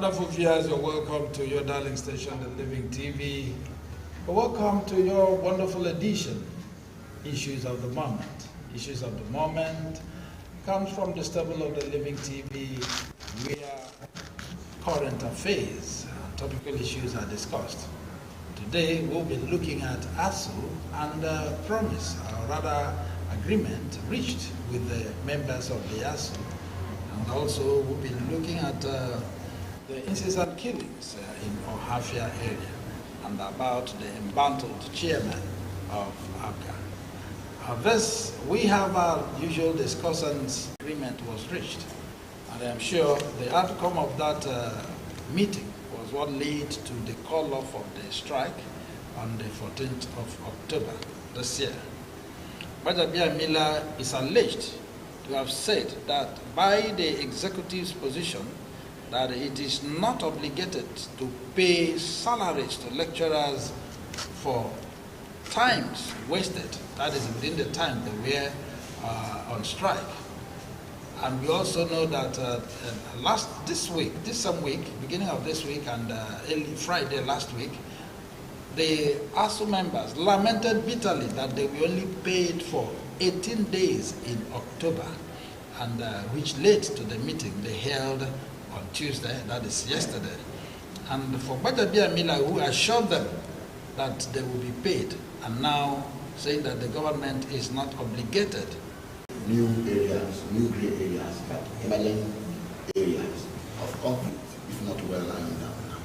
Wonderful viewers, you're welcome to your darling station, the Living TV. Welcome to your wonderful edition, Issues of the Moment. Issues of the Moment comes from the stable of the Living TV, where current affairs, topical issues are discussed. Today, we'll be looking at Asuu and promise, or rather agreement, reached with the members of the Asuu. And also, we'll be looking at the incessant killings in Ohafia area and about the embattled chairman of APGA. This, we have our usual discussants. Agreement was reached, and I'm sure the outcome of that meeting was what led to the call-off of the strike on the 14th of October this year. Gbajabiamila Miller is alleged to have said that by the executive's position that it is not obligated to pay salaries to lecturers for times wasted, that is within the time they were on strike. And we also know that this week, beginning of this week and early Friday last week, the ASU members lamented bitterly that they were only paid for 18 days in October, and which led to the meeting they held on Tuesday, that is yesterday. And for Gbajabiamila Miller, who assured them that they will be paid, and now saying that the government is not obligated. New areas, new grey areas, but emerging areas of conflict, if not well ironed out now.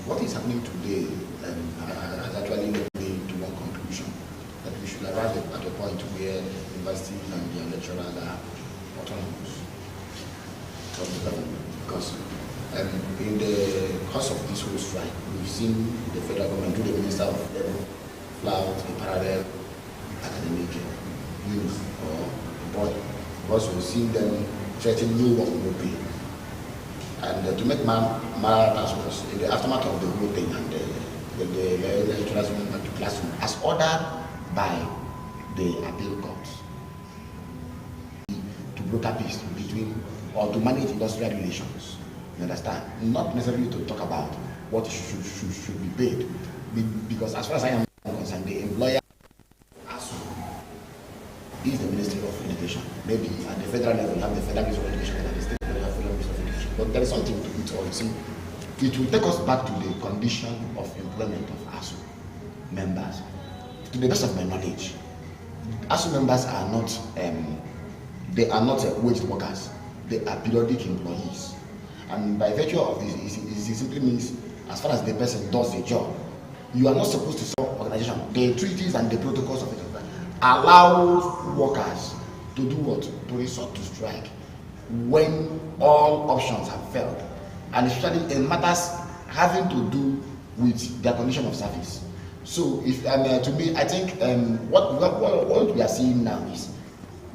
What is happening today has actually led me to one conclusion, that we should arrive at a point where universities and their lecturers are autonomous from the government. Because in the course of this whole strike, we've seen the federal government, through the Minister of Labor, flout a parallel academic youth or body. Because we've seen them threaten no one will pay. And to make matters worse, in the aftermath of the whole thing, and the lecturers went back to classroom as ordered by the appeal courts to broker peace between, or to manage industrial relations. You understand? Not necessarily to talk about what should be paid, because as far as I am concerned, the employer is the Ministry of Education. Maybe at the federal level, you have the Federal Ministry of Education, and at the state level, you have the Federal Ministry of Education. But there is something to it all. See, it will take us back to the condition of employment of Asuu members. To the best of my knowledge, Asuu members are not wage workers. They are periodic employees, and by virtue of this, it simply means, as far as the person does the job, you are not supposed to serve organization. The treaties and the protocols of it allows workers to do what? To resort to strike when all options have failed, and especially in matters having to do with their condition of service. So, if to me, I think what we are seeing now is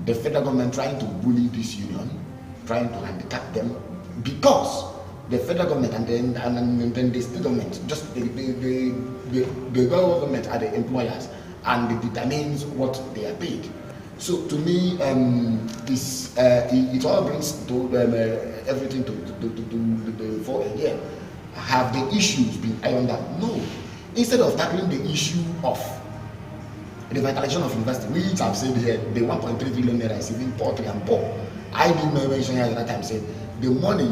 the federal government trying to bully this union, trying to handicap them, because the federal government and then the state government, just the government are the employers, and it determines what they are paid. So to me, it all brings to everything to the fore again. Have the issues been ironed out? No. Instead of tackling the issue of revitalization of university, which I've said here, the 1.3 trillion naira is even poor and poor. I did mention here at that time, said the money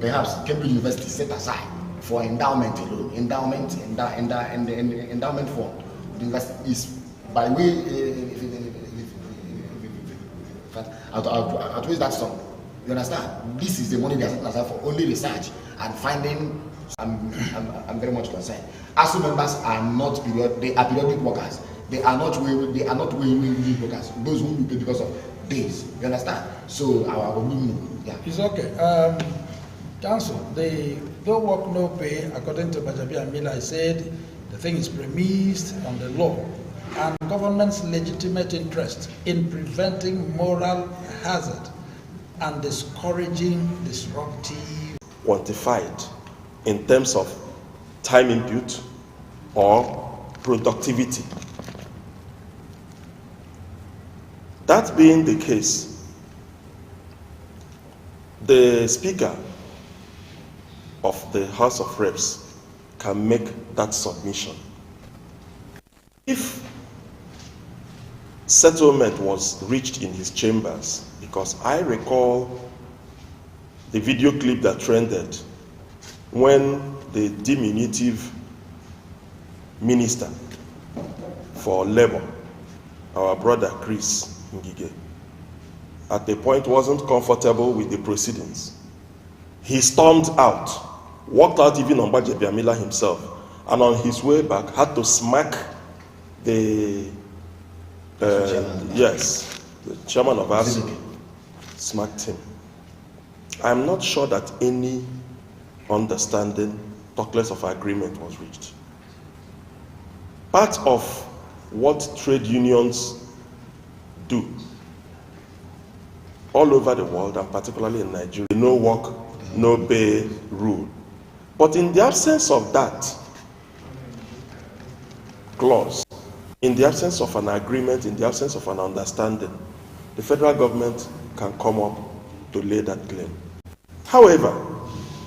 perhaps Cambridge University set aside for endowment alone, endowment fund. The university is by way outweighs that sum. You understand? This is the money they are setting aside for only research and finding. I'm very much concerned. ASU members are not they are periodic workers. They are not wage workers. Those who will pay because of days. You understand? So yeah. It's okay. Council, the no work, no pay, according to Gbajabiamila Miller, I said the thing is premised on the law and government's legitimate interest in preventing moral hazard and discouraging disruptive. Quantified in terms of time input or productivity. That being the case, the speaker of the House of Reps can make that submission. If settlement was reached in his chambers, because I recall the video clip that trended when the diminutive minister for labor, our brother Chris Ngige, at the point wasn't comfortable with the proceedings. He stormed out, walked out even on Baje Biamila himself, and on his way back had to smack the the chairman of Asuu, smacked him. I'm not sure that any understanding, talk less of agreement, was reached. Part of what trade unions do all over the world, and particularly in Nigeria, no work, no pay rule. But in the absence of that clause, in the absence of an agreement, in the absence of an understanding, the federal government can come up to lay that claim. However,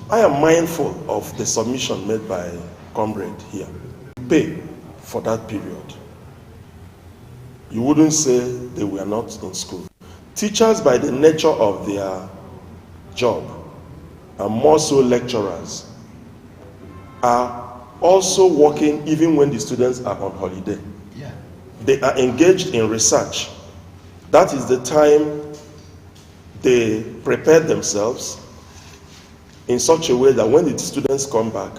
I am mindful of the submission made by Comrade here. Pay for that period. You wouldn't say they were not in school. Teachers, by the nature of their job, and more so lecturers, are also working even when the students are on holiday. Yeah. They are engaged in research. That is the time they prepare themselves in such a way that when the students come back,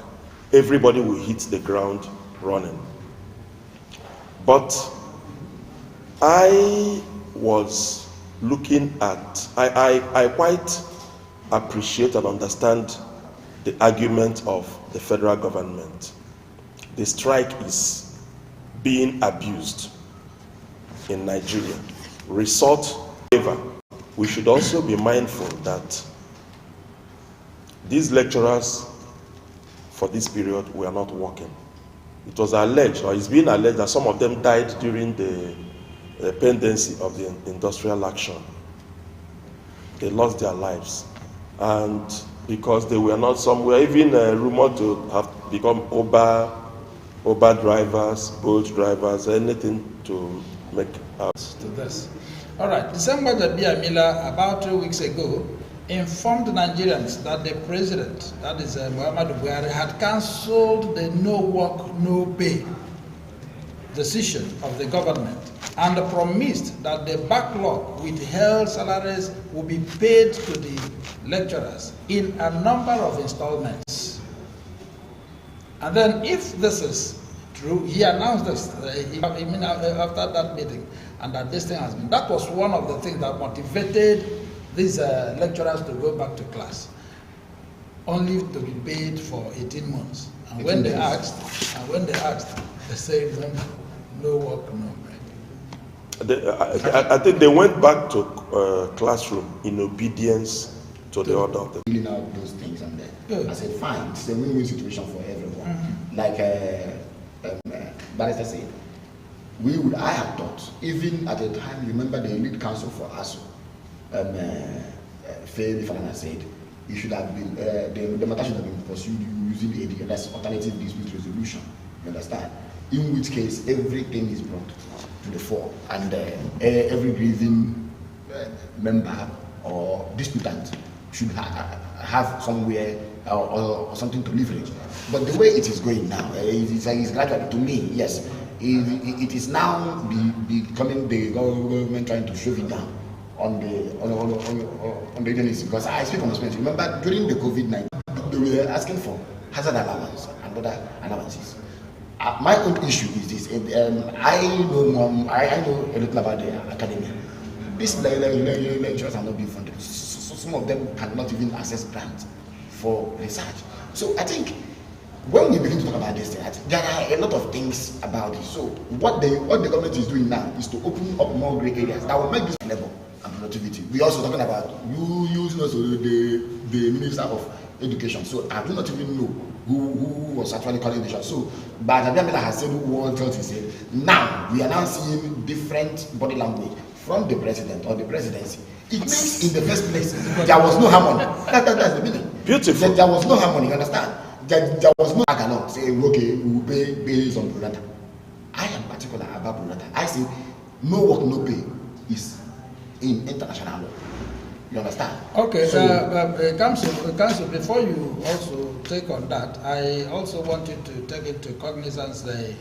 everybody will hit the ground running. But I was looking at, I quite appreciate and understand the argument of the federal government. The strike is being abused in Nigeria. However, we should also be mindful that these lecturers for this period were not working. It was alleged, or it's been alleged, that some of them died during the pendency of the industrial action. They lost their lives. And because they were not somewhere, even rumored to have become Uber drivers, boat drivers, anything to make out. To this. All right. December Biamila, about 2 weeks ago, informed Nigerians that the president, that is Muhammadu Buhari, had cancelled the no work, no pay decision of the government and promised that the backlog with held salaries will be paid to the lecturers in a number of installments. And then if this is true, he announced this after that meeting, and that this thing has been, that was one of the things that motivated these lecturers to go back to class, only to be paid for 18 months. And when they asked, they said no work, no bread. I think they went back to classroom in obedience to the order of the. Dealing out those things, and then I said, fine, it's a win-win situation for everyone. Mm-hmm. Like Barrister said, I have thought, even at the time, remember the lead counsel for Asuu, Faye Falana said, it should have been, the matter should have been pursued using AD, that's alternative dispute resolution, you understand? In which case, everything is brought to the fore, and every grieving member or disputant should have somewhere or something to leverage. But the way it is going now, it's gradually, to me, yes, it is now becoming the government trying to shove it down on the journalists, because I speak from experience. Remember, during the COVID-19, they were asking for hazard allowance and other allowances. My own issue is this. I know a little about the academy. These lecturers are not being funded. So some of them cannot even access grants for research. So I think when we begin to talk about this, there are a lot of things about it. So what the government is doing now is to open up more gray areas that will make this level and productivity. We also talking about you using also the Minister of Education. So I do not even know who was actually calling the shot. So but Abiyamila has said what else he said. Now we are now seeing different body language from the president or the presidency. It means in the first place there was no harmony. That's the meaning. Beautiful. There was no harmony, you understand? There was no, I cannot say, okay, we will pay based on pro rata. I am particular about pro rata. I say, no work, no pay is in international law. You understand? Okay, So, Council, before you also take on that, I also want you to take into cognizance the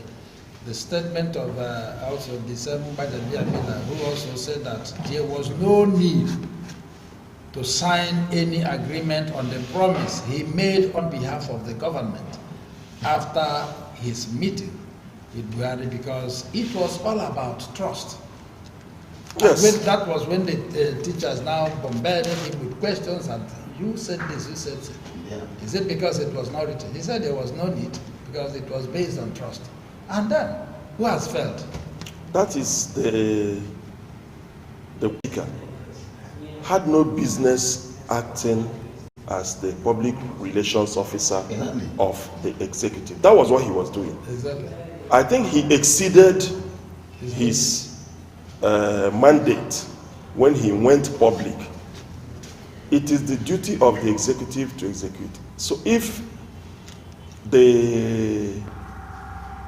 statement of also December Miller, who also said that there was no need to sign any agreement on the promise he made on behalf of the government after his meeting with Buhari, because it was all about trust. Yes. That was when the teachers now bombarded him with questions, and you said this, you said that. yeah. Is it because it was not written? He said there was no need because it was based on trust. And then, who has failed? That is the speaker had no business acting as the public relations officer Exactly. of the executive. That was what he was doing. Exactly. I think he exceeded his mandate when he went public. It is the duty of the executive to execute. So if the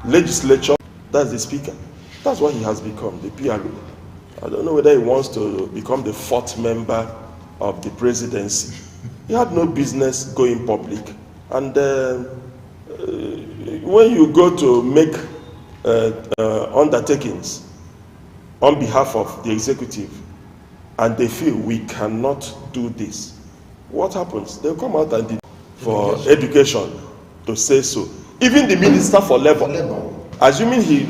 legislature, that's the speaker, that's what he has become, the PRO. I don't know whether he wants to become the fourth member of the presidency. He had no business going public. And when you go to make undertakings on behalf of the executive, and they feel we cannot do this, what happens? They'll come out and for education to say so. Even the minister for labor, assuming he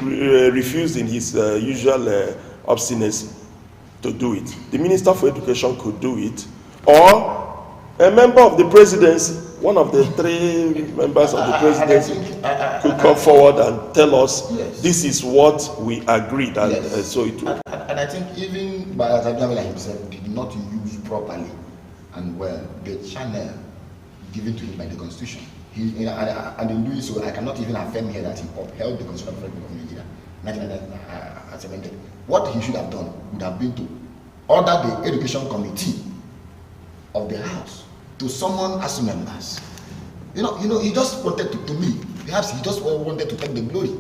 refused in his usual obstinacy to do it, the minister for education could do it, or a member of the presidency, one of the three members of the presidency could come forward and tell us, yes, this is what we agreed, and yes, so it will. And I think even Bayataglamila himself did not use properly and well the channel given to him by the constitution. And in doing so, I cannot even affirm here that he upheld the constitution of the Republic of Nigeria, 1999 as amended. What he should have done would have been to order the education committee of the house to summon Asuu members. You know, he just wanted to me. Perhaps he just wanted to take the glory.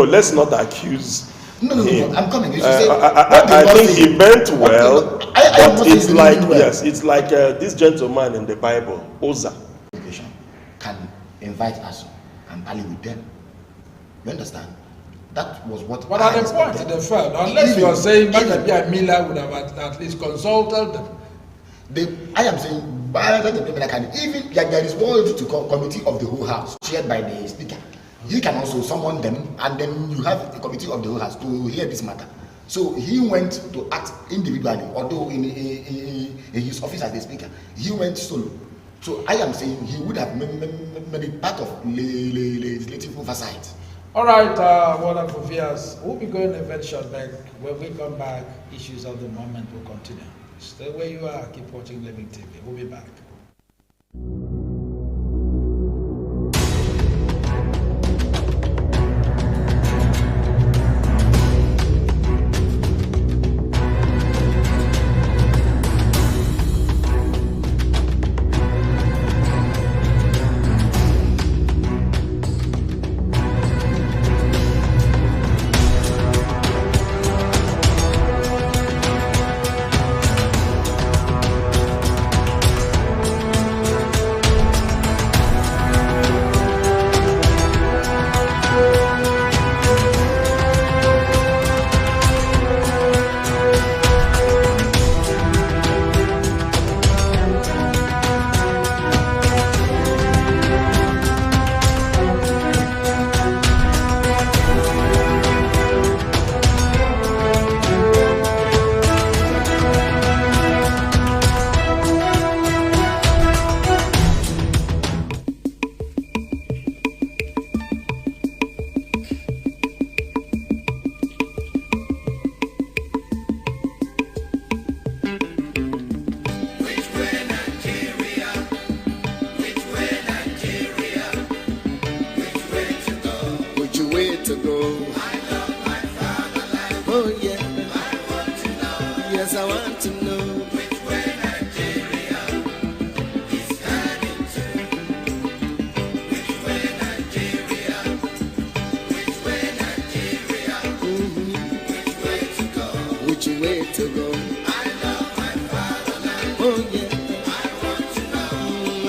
Let's not accuse him. I'm coming. You should say, I think he meant well, but it's like, well. yes, it's like this gentleman in the Bible, Uzzah. Education can invite Asuu and parley with them. You understand? That was what. But at the point they failed, unless you are saying Bagabia Miller would have at least consulted them. I am saying, even there is one to committee of the whole house chaired by the speaker. He can also summon them, and then you have a committee of the whole house to hear this matter. So he went to act individually, although in his office as the speaker, he went solo. So I am saying he would have made it part of legislative oversight. All right, wonderful viewers. We'll be going a very short break. When we come back, issues of the moment will continue. Stay where you are. Keep watching Living TV. We'll be back.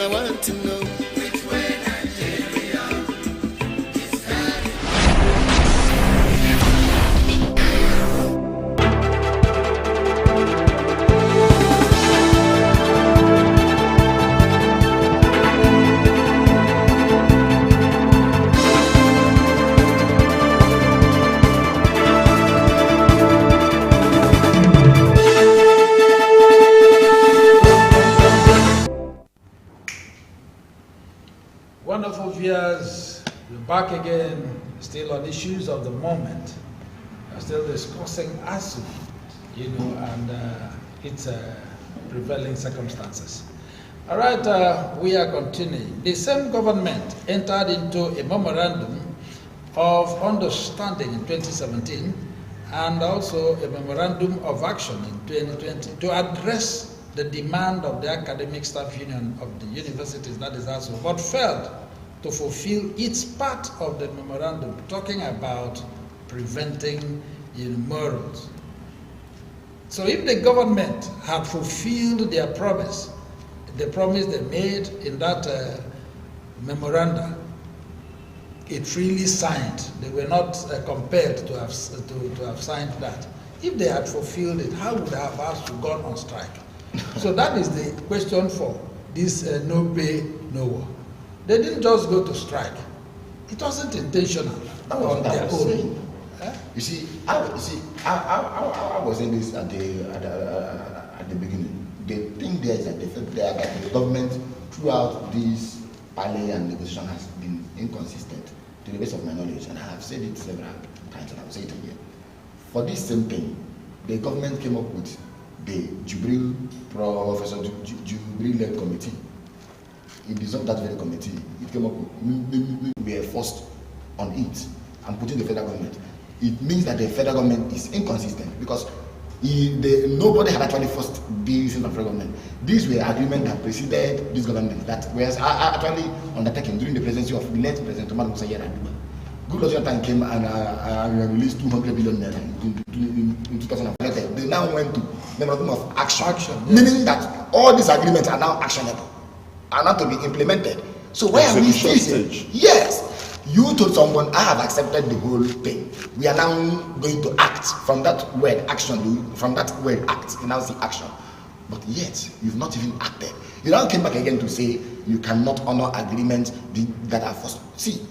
I want to know which way Nigeria is headed. Wonderful viewers, we're back again, still on issues of the moment. We're still discussing Asuu, and its prevailing circumstances. All right, we are continuing. The same government entered into a memorandum of understanding in 2017 and also a memorandum of action in 2020 to address the demand of the academic staff union of the universities, that is Asuu, but failed to fulfill its part of the memorandum, talking about preventing murals. So if the government had fulfilled their promise, the promise they made in that memorandum, it freely signed. They were not compelled to have signed that. If they had fulfilled it, how would have Asuu gone on strike? So that is the question for this no pay, no work. They didn't just go to strike. It wasn't intentional. That was what I was saying. You see, I was saying this at the beginning. The thing there is that the government throughout this parley and negotiation has been inconsistent to the best of my knowledge, and I have said it several times, and I will say it again. For this same thing, the government came up with the Professor Jubril-led committee. It dissolved that very committee. It came up with, we were forced on it and putting the federal government. It means that the federal government is inconsistent because nobody had actually forced this in the federal government. These were agreements that preceded this government that was actually undertaken during the presidency of late President Omar Musa Yar'Adua. Good time came and released 200 billion naira in 2011. They now went to memorandum of action, yes. Meaning that all these agreements are now actionable, are not to be implemented. So why are we still? Yes, you told someone, I have accepted the whole thing. We are now going to act from that word action. From that word act, you now see action. But yet, you've not even acted. You now came back again to say you cannot honor agreements that are forced. See,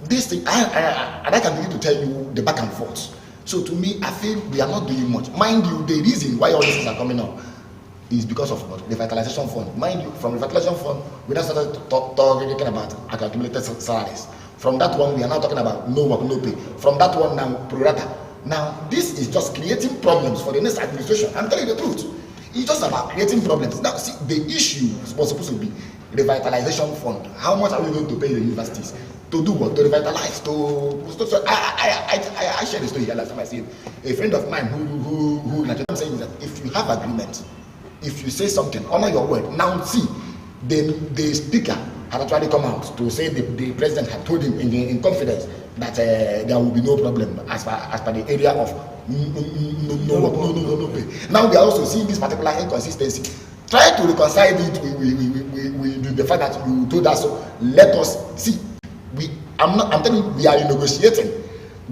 this thing, I can begin to tell you the back and forth. So to me, I feel we are not doing much. Mind you, the reason why all these things are coming up is because of what? The revitalization fund. Mind you, from the revitalization fund, we now started talking about accumulated salaries. From that one, we are now talking about no work, no pay. From that one now, pro rata. Now, this is just creating problems for the next administration. I'm telling you the truth. It's just about creating problems. Now, see, the issue was supposed to be revitalization fund. How much are we going to pay the universities? To do what? To revitalize. I shared the story here last time. I said a friend of mine who like I'm saying is that if you have agreement, if you say something, honor your word. Now see, the speaker had actually come out to say the president had told him in confidence that there will be no problem as per the area of no pay. Now we are also seeing this particular inconsistency. Try to reconcile it with the fact that you told us so. Let us see. I'm telling you, we are renegotiating.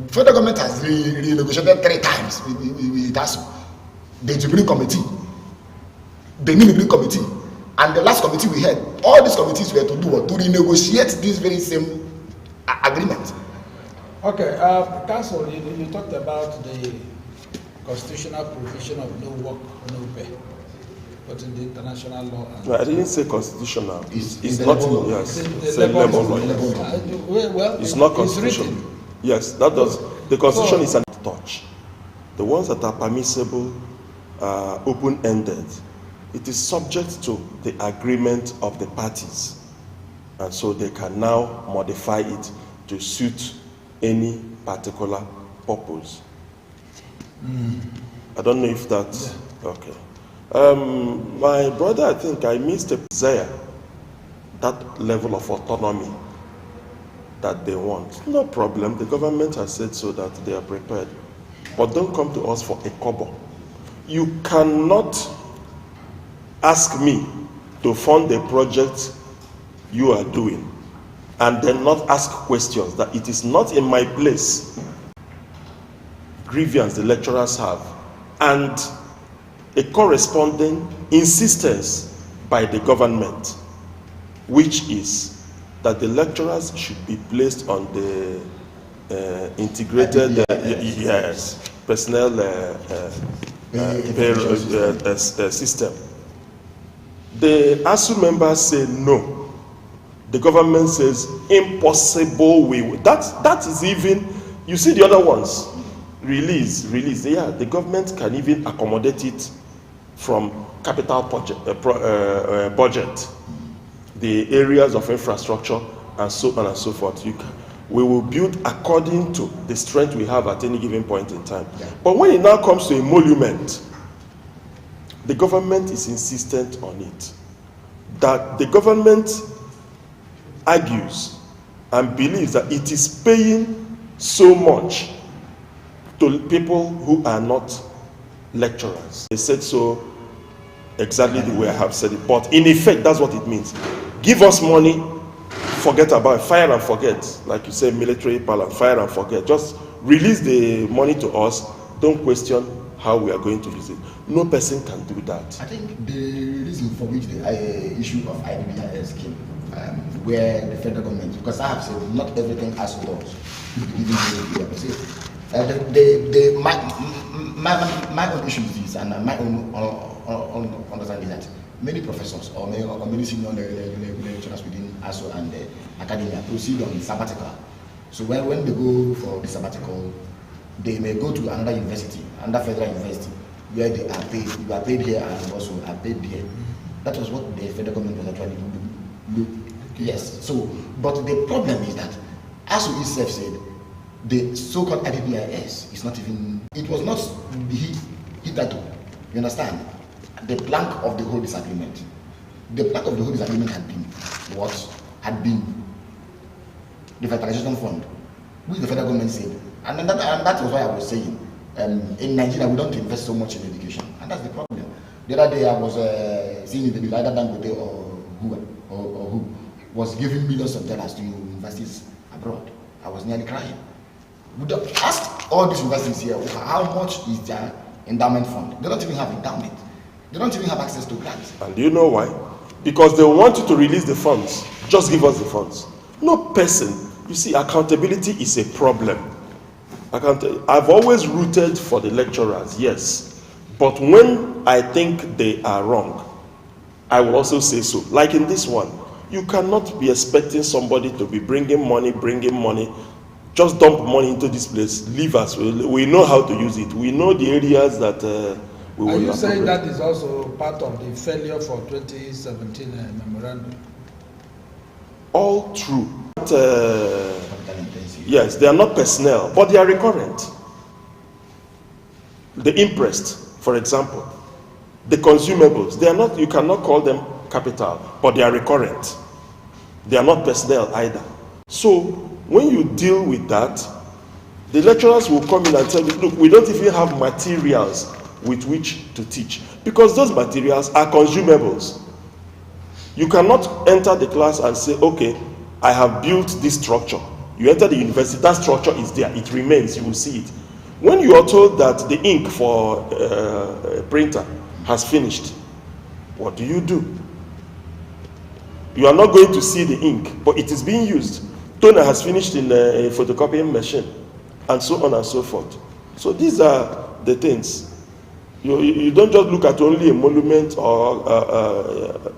The federal government has renegotiated 3 times with Asuu. The Jubilee committee, the Jubilee committee, and the last committee we had. All these committees were to do what? To renegotiate this very same agreement. Okay, Council, you talked about the constitutional provision of no work, no pay. But in the international law, no, I didn't say constitutional. It's not. Yes, it's a labor law. Well, it's not constitutional. Yes, that does. The constitution is an touch. The ones that are permissible, open-ended, it is subject to the agreement of the parties, and so they can now modify it to suit any particular purpose. I don't know if that's okay. My brother, I think I missed a desire, that level of autonomy that they want. No problem, the government has said so that they are prepared. But don't come to us for a kobo. You cannot ask me to fund a project you are doing, and then not ask questions, that it is not in my place, grievance the lecturers have, and a corresponding insistence by the government, which is that the lecturers should be placed on the integrated personnel system. The Asuu members say no. The government says impossible. That is even, you see the other ones, release. Yeah, the government can even accommodate it from capital budget, the areas of infrastructure, and so on and so forth. We will build according to the strength we have at any given point in time. Yeah. But when it now comes to emolument, the government is insistent on it. That the government argues and believes that it is paying so much to people who are not lecturers. They said so exactly the way I have said it. But in effect, that's what it means. Give us money, forget about it, fire and forget. Like you say, military parlance, fire and forget. Just release the money to us. Don't question how we are going to use it. No person can do that. I think the reason for which the issue of IBBIS came, where the federal government, because I have said not everything Asuu does. My own issue is this, and my own understanding is that many professors or many senior lecturers within Asuu and academia proceed on sabbatical. So when they go for the sabbatical, they may go to another university, another federal university, where they are paid. You are paid here and also are paid here. That was what the federal government was actually doing. Yes. So, but the problem is that Asuu itself said the so-called IBBIS is not even. It was not hitherto. You understand? The plank of the whole disagreement. The plank of the whole disagreement had been what? Had been the fertilization fund, which the federal government said. And that was why I was saying, in Nigeria, we don't invest so much in education. And that's the problem. The other day, I was seeing in the bill, either Dangote or who was giving millions of dollars to universities abroad. I was nearly crying. We ask all these universities here, how much is their endowment fund? They don't even have endowment. They don't even have access to grants. And do you know why? Because they want you to release the funds. Just give us the funds. No person. You see, accountability is a problem. I've always rooted for the lecturers, yes. But when I think they are wrong, I will also say so. Like in this one, you cannot be expecting somebody to be bringing money, just dump money into this place, leave us. We know how to use it. We know the areas that we will. Are you saying that is also part of the failure for 2017 memorandum? All true. Yes, they are not personnel, but they are recurrent. The interest, for example, the consumables, they are not. You cannot call them capital, but they are recurrent. They are not personnel either. So when you deal with that, the lecturers will come in and tell you, look, we don't even have materials with which to teach, because those materials are consumables. You cannot enter the class and say, okay, I have built this structure. You enter the university, that structure is there, it remains, you will see it. When you are told that the ink for a printer has finished, what do? You are not going to see the ink, but it is being used. Toner has finished in a photocopying machine, and so on and so forth. So these are the things. You don't just look at only emolument or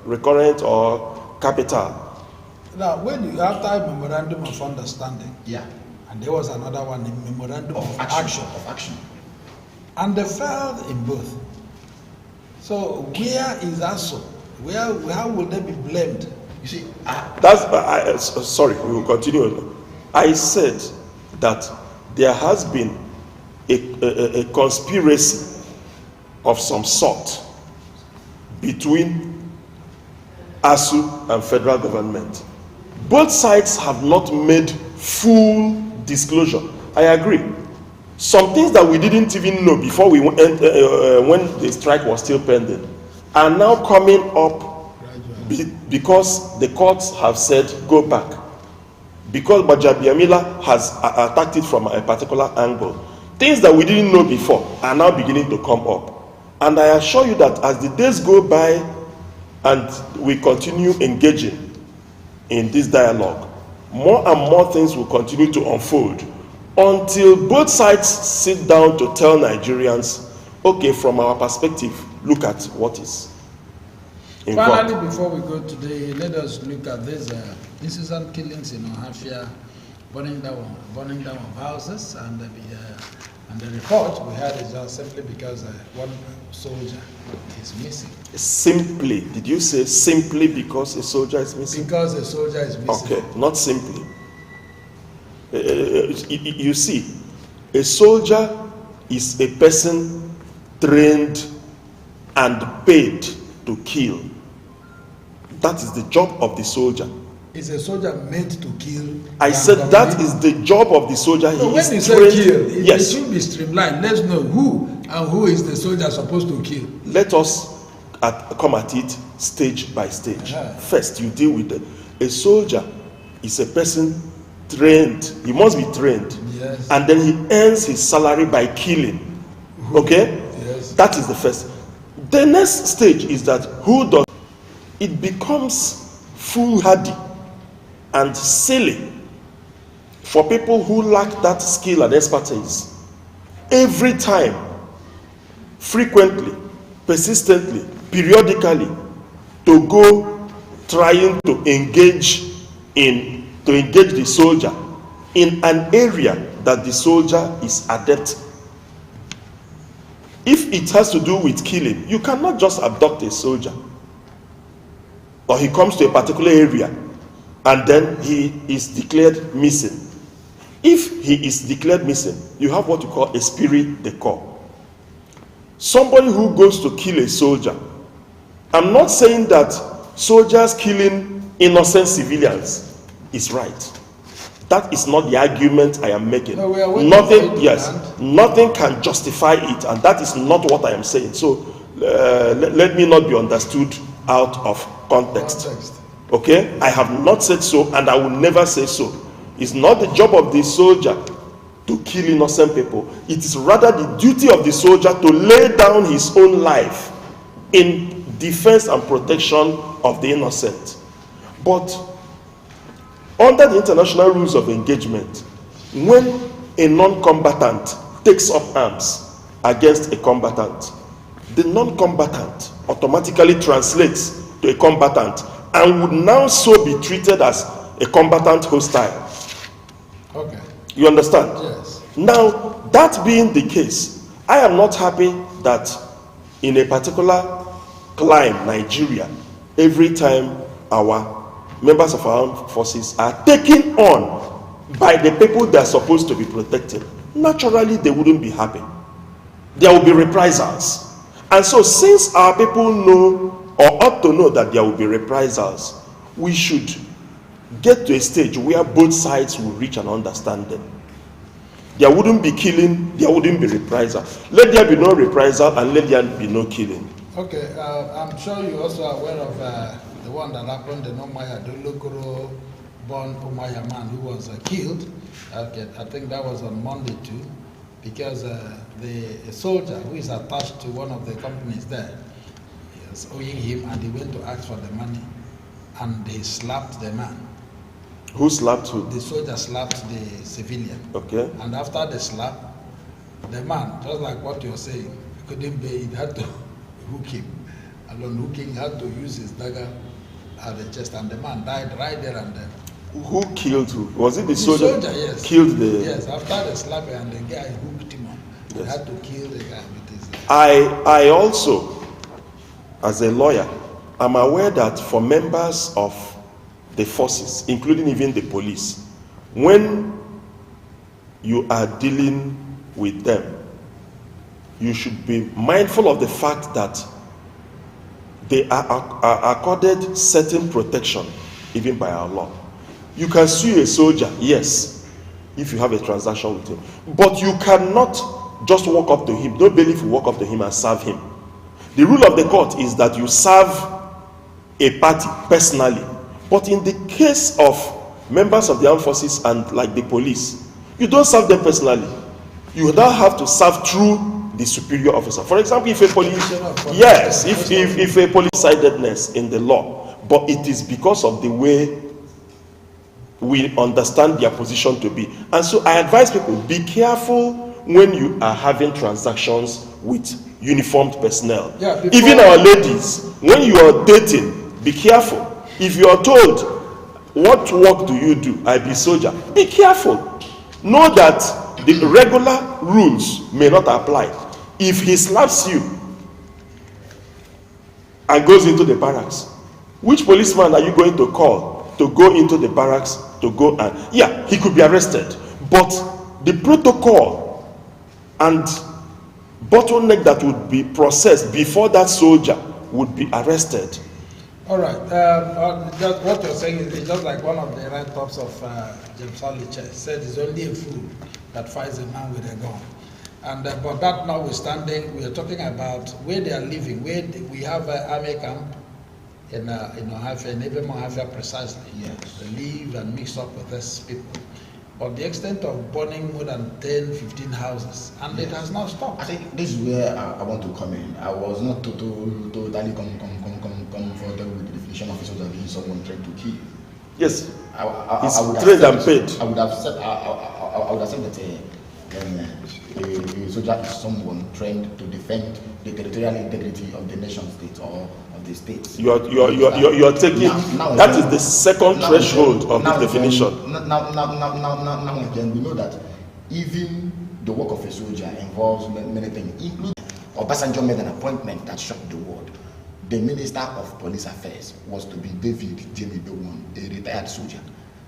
recurrent or capital. Now, when you after a memorandum of understanding, Yeah. and there was another one, a memorandum of action, and they failed in both. So where is Asuu? How will they be blamed? You see, sorry, we will continue. I said that there has been a conspiracy of some sort between Asuu and federal government. Both sides have not made full disclosure. I agree. Some things that we didn't even know before we went, when the strike was still pending, are now coming up because the courts have said go back, because Bajabiamila has attacked it from a particular angle, things that we didn't know before are now beginning to come up. And I assure you that as the days go by and we continue engaging in this dialogue, more and more things will continue to unfold until both sides sit down to tell Nigerians, okay, from our perspective, look at what is involved. Finally, before we go today, let us look at these incessant killings in Ohafia, burning down of houses, and the report we had is just simply because one soldier is missing. Simply, did you say simply because a soldier is missing? Because a soldier is missing. Okay, not simply. You see, a soldier is a person trained and paid to kill. That is the job of the soldier. Is a soldier made to kill? I said that is the job of the soldier. So he when you is say trained. kill, Yes. it should be streamlined. Let's know who and who is the soldier supposed to kill. Let us come at it stage by stage. Yeah. First, you deal with a soldier is a person trained. He must be trained. Yes. And then he earns his salary by killing. Okay? Yes. That is the first. The next stage is that who does it becomes foolhardy and silly for people who lack that skill and expertise every time, frequently, persistently, periodically, to go trying to engage the soldier in an area that the soldier is adept. If it has to do with killing, you cannot just abduct a soldier, or he comes to a particular area and then he is declared missing. If he is declared missing, you have what you call a spirit de corps. Somebody who goes to kill a soldier. I'm not saying that soldiers killing innocent civilians is right. That is not the argument I am making. No, we are waiting nothing, for it, yes, nothing can justify it, and that is not what I am saying. So let me not be understood out of context. Okay, I have not said so, and I will never say so. It's not the job of the soldier to kill innocent people. It is rather the duty of the soldier to lay down his own life in defense and protection of the innocent. But under the international rules of engagement, when a non-combatant takes up arms against a combatant, the non-combatant automatically translates to a combatant and would now so be treated as a combatant hostile. Okay. You understand? Yes. Now, that being the case, I am not happy that in a particular climb, Nigeria, every time our members of our armed forces are taken on by the people they are supposed to be protecting, naturally they wouldn't be happy. There will be reprisals. And so since our people know or ought to know that there will be reprisals, we should get to a stage where both sides will reach an understanding. There wouldn't be killing, there wouldn't be reprisal. Let there be no reprisal and let there be no killing. Okay, I'm sure you're also aware of the one that happened in Omaya, the local born Omaya man who was killed. Okay, I think that was on Monday too, because the soldier who is attached to one of the companies there is owing him, and he went to ask for the money, and he slapped the man. Who slapped who? The soldier slapped the civilian. Okay. And after the slap, the man, just like what you're saying, couldn't bear it, had to hook him. And on hooking, had to use his dagger at the chest, and the man died right there and then. Who killed who? Was it the soldier? The soldier, yes. Killed the... Yes, after the slap, and the guy hooked him on. He Yes. had to kill the guy with his... I also, as a lawyer, am aware that for members of the forces, including even the police, when you are dealing with them, you should be mindful of the fact that they are accorded certain protection, even by our law. You can sue a soldier, yes, if you have a transaction with him, but you cannot just walk up to him. No bailiff will walk up to him and serve him. The rule of the court is that you serve a party personally. But in the case of members of the armed forces and like the police, you don't serve them personally. You now have to serve through the superior officer. For example, if a police, yes, if a police-sidedness in the law, but it is because of the way we understand their position to be. And so I advise people, be careful when you are having transactions with uniformed personnel. Yeah, even our ladies, when you are dating, be careful. If you are told, what work do you do? I be soldier. Be careful. Know that the regular rules may not apply. If he slaps you and goes into the barracks, which policeman are you going to call to go into the barracks to go and, yeah, he could be arrested. But the protocol and bottleneck that would be processed before that soldier would be arrested. All right. Just what you're saying is just like one of the write-ups of James Harley said, it's only a fool that fights a man with a gun. And but that notwithstanding, we are talking about where they are living. Where we have an army camp in Ohafia, in even Ohafia precisely. Yes. They live and mix up with these people. But the extent of burning more than 10, 15 houses, and it has not stopped. I think this is where I want to come in. I was not totally comfortable with the definition of soldier being someone trying to kill. Yes, I would trained and paid. I would have said that a soldier is someone trained to defend the territorial integrity of the nation state or of the state. You are taking now that is the second threshold of the definition. Now again, we know that even the work of a soldier involves many things, including Obasanjo made an appointment that shocked the world. The Minister of Police Affairs was to be David Jimmy Dowon, a retired soldier.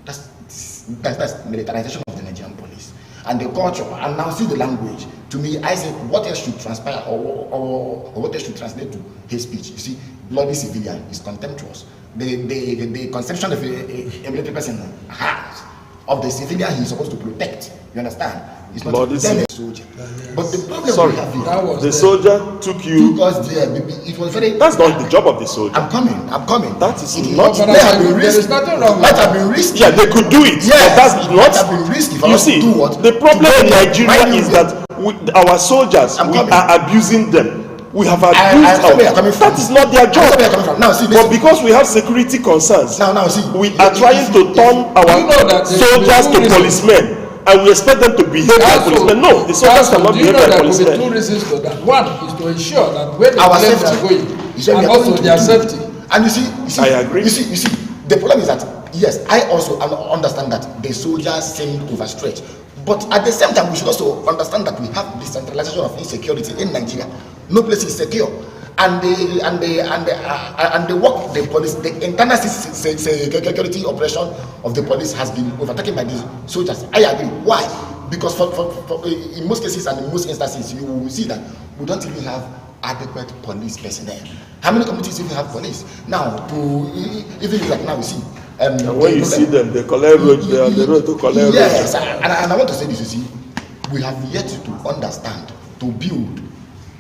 That's militarization of the Nigerian police. And the culture, and now see the language. To me, I say, what else should transpire or what else should translate to hate speech? You see, bloody civilian is contemptuous. The conception of a military person has of the civilian he is supposed to protect. You understand? It's not bloody a soldier. But the problem we have here, That was the soldier took you. because it was very. That's not the job of the soldier. I'm coming. That is It not. But There is nothing wrong with might have been risky. Yeah, they could do it, Yes, but that's it might have not. been risky for You us to see, do what? the problem To in go there. Nigeria Mind is you, that our soldiers, I'm we coming. are abusing them. We have I abused see where you're coming from. That is not their I see where you're job. coming from. Now see, But listen. because we have security concerns, Now see, we are trying to turn our You know that there soldiers could be to two policemen, and we expect them to behave like policemen. No, the soldiers cannot do you behave know like there could be two policemen. reasons to that? One is to ensure that where the Our planes are safety. going, You said we and are also going to their do- safety. And you see, I agree. You see, the problem is that yes, I also understand that the soldiers seem overstretched, but at the same time, we should also understand that we have decentralization of insecurity in Nigeria. No place is secure, and the work the police, the internal security operation of the police has been overtaken by the soldiers. I agree. Why? Because for in most cases and in most instances, you will see that we don't even have adequate police personnel. How many communities even have police? Now, even like now, you see. And when you see them, they collect road. They are on the road to collect road. Yes, and I want to say this. You see, we have yet to understand to build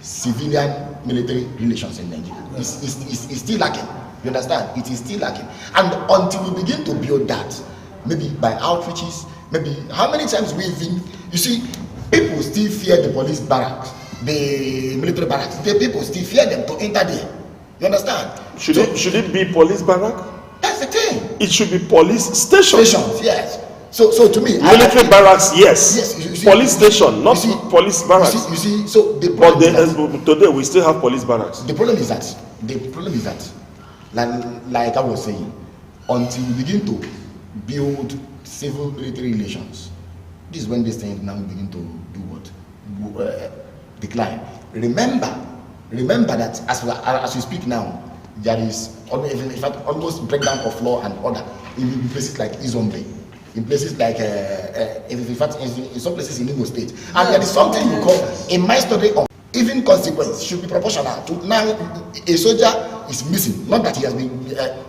civilian military relations in Nigeria. It's still lacking. You understand? It is still lacking. And until we begin to build that, maybe by outreaches, maybe how many times we even, you see, people still fear the police barracks, the military barracks. The people still fear them to enter there. You understand? Should it be police barrack? That's the thing. It should be police station. Stations, yes. So to me, Military barracks, yes. Yes, you see, police station, not you see, police barracks. You see, so the But problem is that, today we still have police barracks. the problem is that like I was saying, until we begin to build civil military relations, this is when these things now begin to do what? Decline. Remember that as we speak now, there is in fact almost breakdown of law and order in places like Izombe, in places like in fact in some places in Imo State, and there is something you call a my study of even consequence should be proportional to. Now a soldier is missing, not that he has been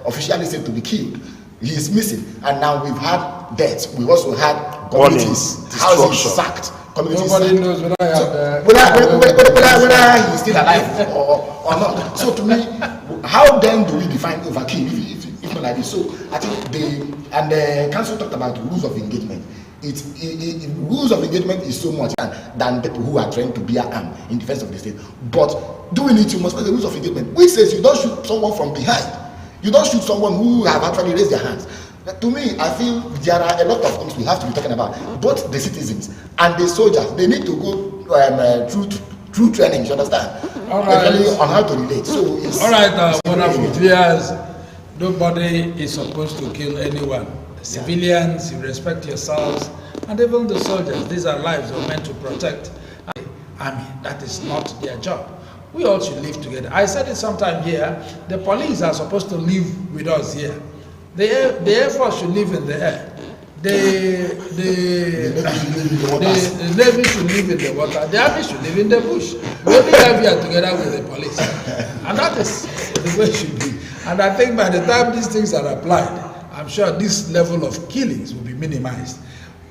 officially said to be killed, he is missing, and now we've had deaths, we've also had communities, houses sacked. community. Nobody knows whether I have whether he's still alive or not. So to me, how then do we define overkill if not like this? So I think the council talked about rules of engagement. Rules of engagement is so much than people who are trained to bear arm in defense of the state. But doing it, you must follow the rules of engagement, which says you don't shoot someone from behind. You don't shoot someone who have actually raised their hands. To me, I feel there are a lot of things we have to be talking about. Both the citizens and the soldiers, they need to go through training, you understand? All right. On how to relate. So it's, all right, wonderful viewers. Nobody is supposed to kill anyone. The civilians, you respect yourselves, and even the soldiers. These are lives we're meant to protect. Army, that is not their job. We all should live together. I said it sometime here. The police are supposed to live with us here. The Air Force should live in the air. The Navy should live in the water. The Army should live in the bush. We only live here together with the police. And that is the way it should be. And I think by the time these things are applied, I'm sure this level of killings will be minimized.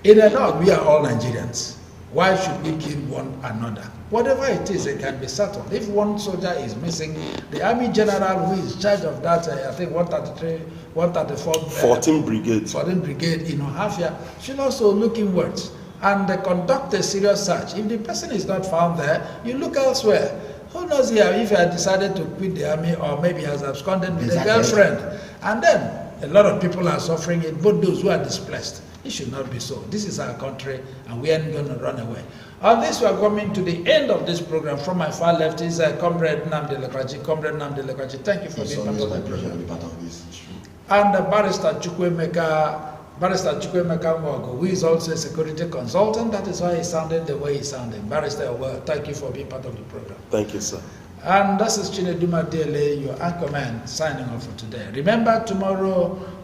In and out, we are all Nigerians. Why should we kill one another? Whatever it is, it can be settled. If one soldier is missing, the Army General who is in charge of that, I think 133, 134, 14 Brigade. 14 Brigade in Ohafia, should also look inwards and conduct a serious search. If the person is not found there, you look elsewhere. Who knows here if he had decided to quit the army or maybe has absconded with a girlfriend. And then a lot of people are suffering it, both those who are displaced. It should not be so. This is our country and we aren't going to run away. On this, we are coming to the end of this program. From my far left is Comrade Nnamdi Lekwachi. Comrade Nnamdi Lekwachi, thank you for being part of the program. And Barrister Chukwuemeka Mwogo, who is also a security consultant. That is why he sounded the way he sounded. Barrister, well, thank you for being part of the program. Thank you, sir. And this is Chineduma Dele, your anchorman, signing off for today. Remember,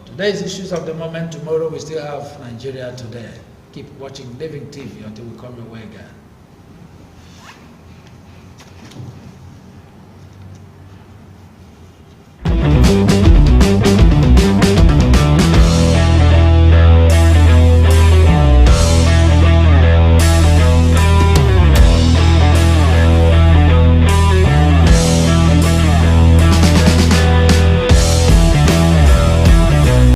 today's issues of the moment. Tomorrow we still have Nigeria Today. Keep watching Living TV until we come your way again.